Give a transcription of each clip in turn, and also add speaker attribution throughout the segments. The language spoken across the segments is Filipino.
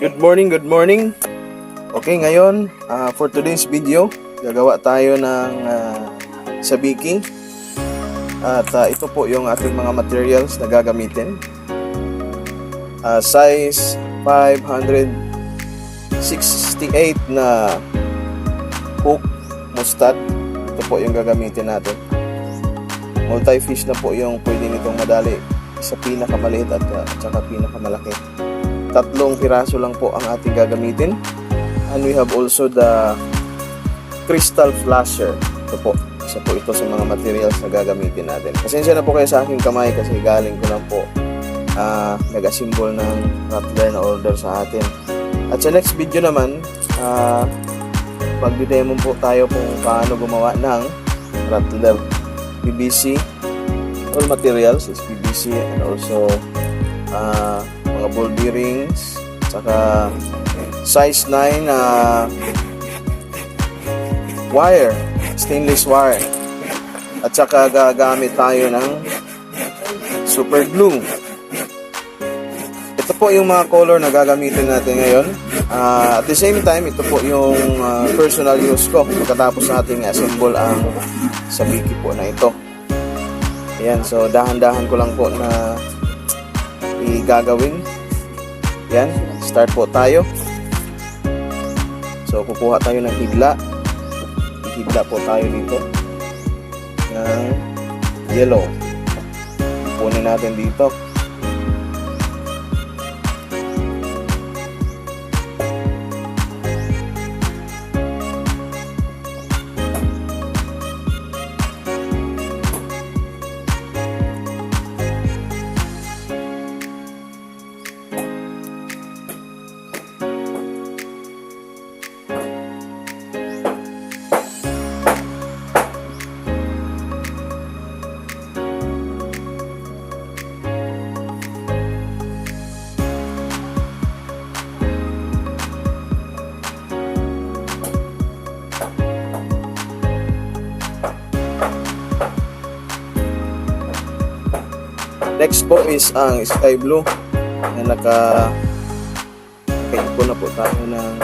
Speaker 1: Good morning. Okay, ngayon, for today's video, gagawa tayo ng sabiki. At ito po yung ating mga materials na gagamitin. Size 568 na hook mustad. Ito po yung gagamitin natin. Multi-fish na po yung pwede nitong madali sa pinakamaliit at saka pinakamalaki. 3 piraso lang po ang ating gagamitin. And we have also the crystal flasher. Ito po, isa po ito sa mga materials na gagamitin natin. Pasensya na po kayo sa aking kamay kasi galing ko lang po nag-assemble ng rattler na order sa atin. At sa next video naman, magdi-demo po tayo kung paano gumawa ng rattler. PVC, all materials is PVC, and also mga ball bearings, saka size 9 wire, stainless wire, at saka gagamit tayo ng super glue. Ito po yung mga color na gagamitin natin ngayon. At the same time, ito po yung personal use ko pagkatapos natin assemble ang sabiki po na ito. Ayan, so dahan-dahan ko lang po na gagawin. Yan, start po tayo. So kukuha tayo ng higla. Higla po tayo dito ng yellow. Kunin natin dito. Next po is ang sky blue na naka-paint na po tayo ng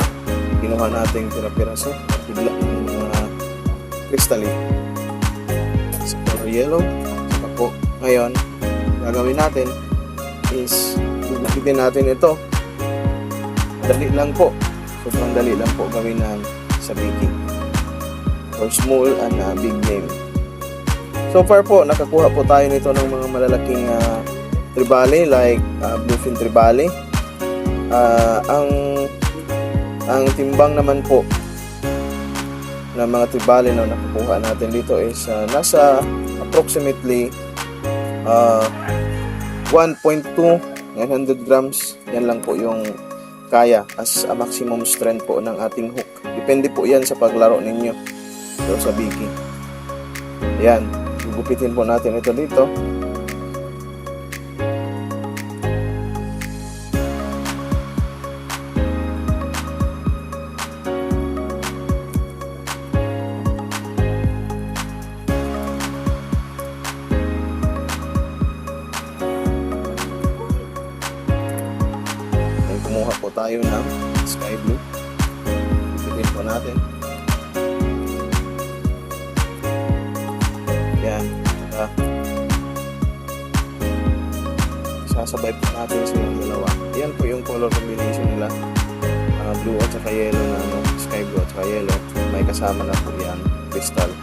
Speaker 1: kinuha nating pira-piraso bigla ng mga crystalline. So, yellow. Saka po ngayon gagawin natin is gugupitin natin ito. Dali lang po, sobrang dali lang po gawin ng sabiki for small and big name. So far po, nakakuha po tayo nito ng mga malalaking tribali like bluefin tribali. Ang timbang naman po ng mga tribali na nakakuha natin dito is nasa approximately 1.2 900 grams. Yan lang po yung kaya as a maximum strength po ng ating hook. Depende po yan sa paglaro ninyo sa sabiki. Yan. Gupitin po natin ito dito. Then kumuha po tayo ng sky blue. Gupitin po natin. Sasabay po natin silang dalawa. Yan po yung color combination nila, blue at saka yellow na sky blue at saka yellow. May kasama na po yan crystal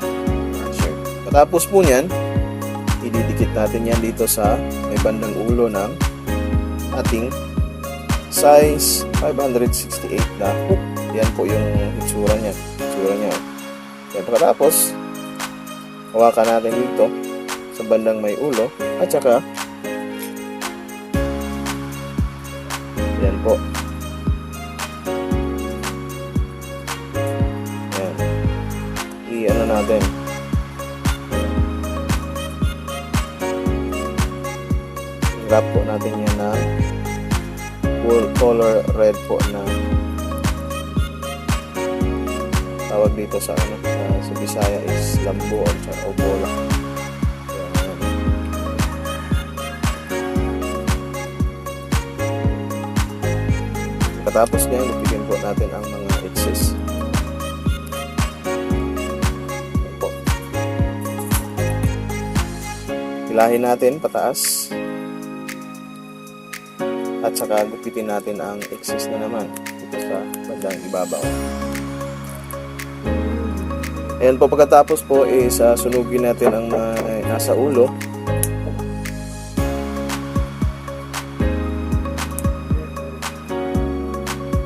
Speaker 1: shirt. Patapos po nyan, ididikit natin yan dito sa may bandang ulo ng ating size 568 na hook. Yan po yung itsura nya. Yan, pagkatapos hawakan natin dito sa bandang may ulo at saka yan po. Yan. I-ano natin. Wrap po natin yan na full color red po na tawag dito sa sa Bisaya is lambo o bola. Pagkatapos niyan, gupitin po natin ang mga excess. Yan po. Hilahin natin pataas. At saka gupitin natin ang excess na naman dito sa bandang ibabaw. Ayan po, pagkatapos po is sunugin natin ang nasa ulo.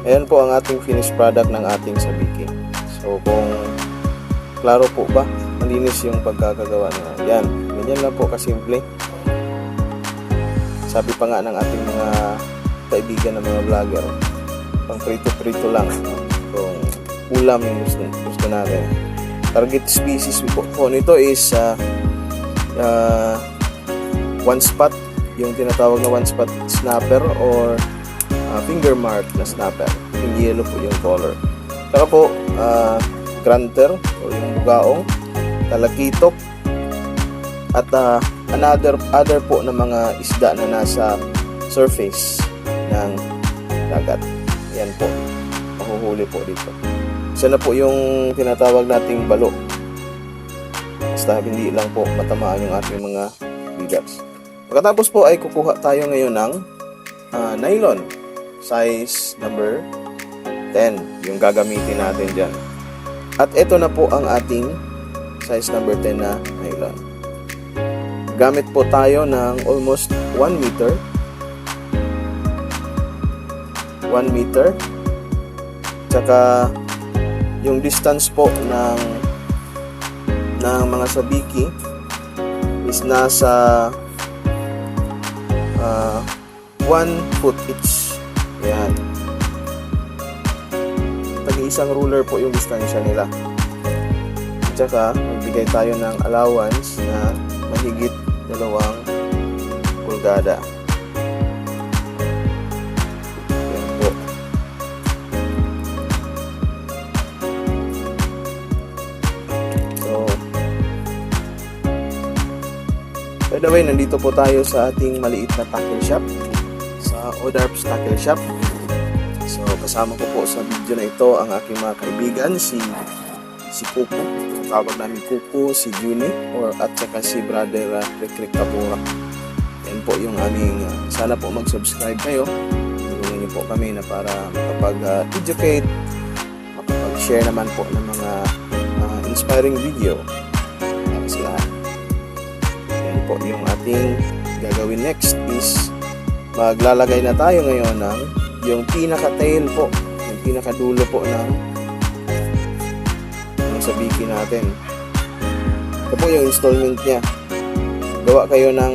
Speaker 1: Ayan po ang ating finished product ng ating sabiki. So kung klaro po ba, malinis yung pagkakagawa na yan. Ganyan lang po kasimple. Sabi pa nga ng ating mga kaibigan ng mga vlogger, pang prito-prito lang. Kung ulam yung gusto natin. Target species po nito is one spot, yung tinatawag na one spot snapper or finger mark na snapper. Yung yellow po yung color. Saka po granter o yung bugaong, talakitok, at other po na mga isda na nasa surface ng dagat. Yan po, mahuhuli po dito. Isa na po yung tinatawag nating balo. Basta hindi lang po matamaan yung ating mga bigas. Pagkatapos po ay kukuha tayo ngayon ng nylon size number 10, yung gagamitin natin dyan. At ito na po ang ating size number 10 na nylon. Gamit po tayo ng almost 1 meter. 1 meter. Tsaka yung distance po ng mga sabiki is nasa 1 foot each. Yan. Tag-isang ruler po yung distansya nila. Tsaka magbigay tayo ng allowance na mahigit 2 pulgada. Yan po. So, by the way, nandito po tayo sa ating maliit na tackle shop, sa Odarps Tackle Shop. So, kasama ko po sa video na ito ang aking mga kaibigan, si Kuko, tawag namin Kuko, si Juni, at saka si Brother Rick Kabura. Yan po yung aming, sana po mag-subscribe kayo. Tulungan niyo po kami na para makapag-educate, makapag-share naman po ng mga inspiring video para sa lahat. Yan po yung ating gagawin next is maglalagay na tayo ngayon ng yung pinaka-tail po, yung pinaka-dulo po ng sabiki natin. Ito po yung installment niya. Gawa kayo ng